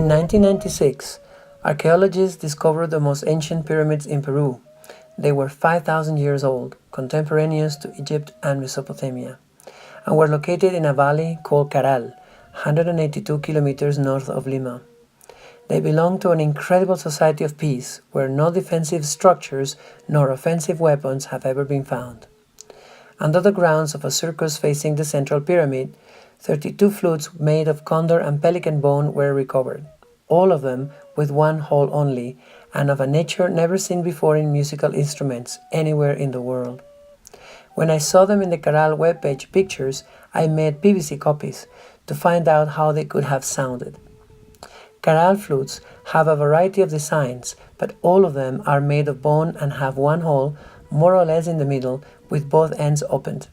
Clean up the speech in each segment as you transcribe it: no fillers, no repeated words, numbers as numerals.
In 1996, archaeologists discovered the most ancient pyramids in Peru. They were 5,000 years old, contemporaneous to Egypt and Mesopotamia, and were located in a valley called Caral, 182 kilometers north of Lima. They belong to an incredible society of peace, where no defensive structures nor offensive weapons have ever been found. Under the grounds of a circus facing the central pyramid, 32 flutes made of condor and pelican bone were recovered, all of them with one hole only, and of a nature never seen before in musical instruments anywhere in the world. When I saw them in the Caral webpage pictures, I made PVC copies to find out how they could have sounded. Caral flutes have a variety of designs, but all of them are made of bone and have one hole, more or less in the middle, with both ends opened.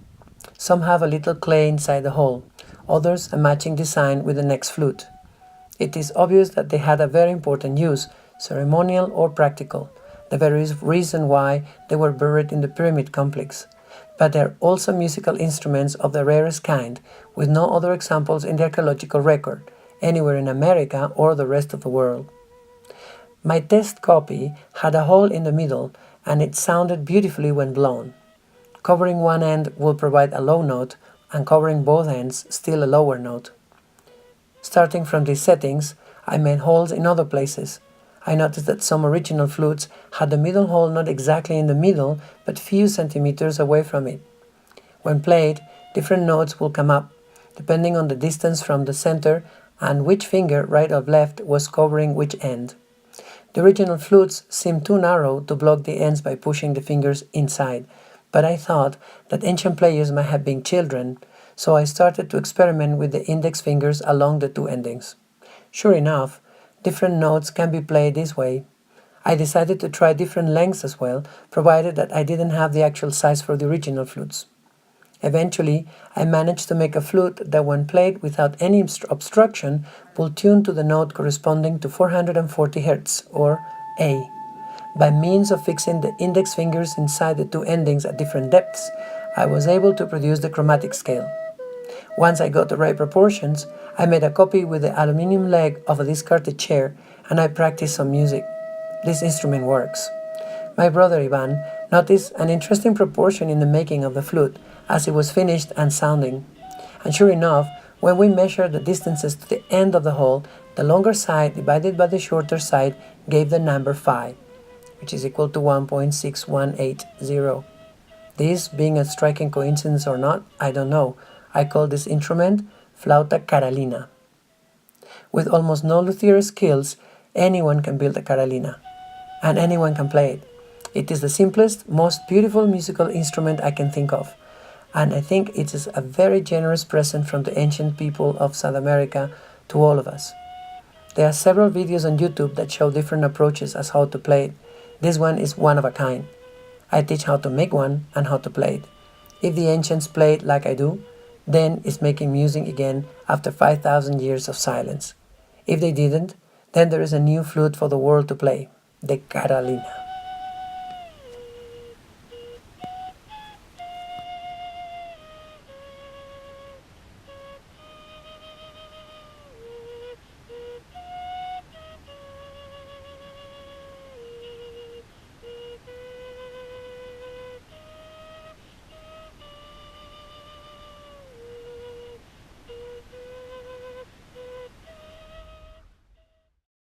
Some have a little clay inside the hole, others a matching design with the next flute. It is obvious that they had a very important use, ceremonial or practical, the very reason why they were buried in the pyramid complex. But they are also musical instruments of the rarest kind, with no other examples in the archaeological record, anywhere in America or the rest of the world. My test copy had a hole in the middle, and it sounded beautifully when blown. Covering one end will provide a low note, and covering both ends still a lower note. Starting from these settings, I made holes in other places. I noticed that some original flutes had the middle hole not exactly in the middle, but few centimeters away from it. When played, different notes will come up, depending on the distance from the center and which finger, right or left, was covering which end. The original flutes seemed too narrow to block the ends by pushing the fingers inside, but I thought that ancient players might have been children, so I started to experiment with the index fingers along the two endings. Sure enough, different notes can be played this way. I decided to try different lengths as well, provided that I didn't have the actual size for the original flutes. Eventually, I managed to make a flute that when played without any obstruction will tune to the note corresponding to 440 Hz, or A. By means of fixing the index fingers inside the two endings at different depths, I was able to produce the chromatic scale. Once I got the right proportions, I made a copy with the aluminum leg of a discarded chair, and I practiced some music. This instrument works. My brother Ivan noticed an interesting proportion in the making of the flute as it was finished and sounding. And sure enough, when we measured the distances to the end of the hole, the longer side divided by the shorter side gave the number 5, which is equal to 1.6180. This being a striking coincidence or not, I don't know. I call this instrument flauta Caralina. With almost no luthier skills, anyone can build a Caralina, and anyone can play it. It is the simplest, most beautiful musical instrument I can think of, and I think it is a very generous present from the ancient people of South America to all of us. There are several videos on YouTube that show different approaches as how to play it. This one is one of a kind. I teach how to make one and how to play it. If the ancients played like I do, then it's making music again after 5,000 years of silence. If they didn't, then there is a new flute for the world to play, the Caralina.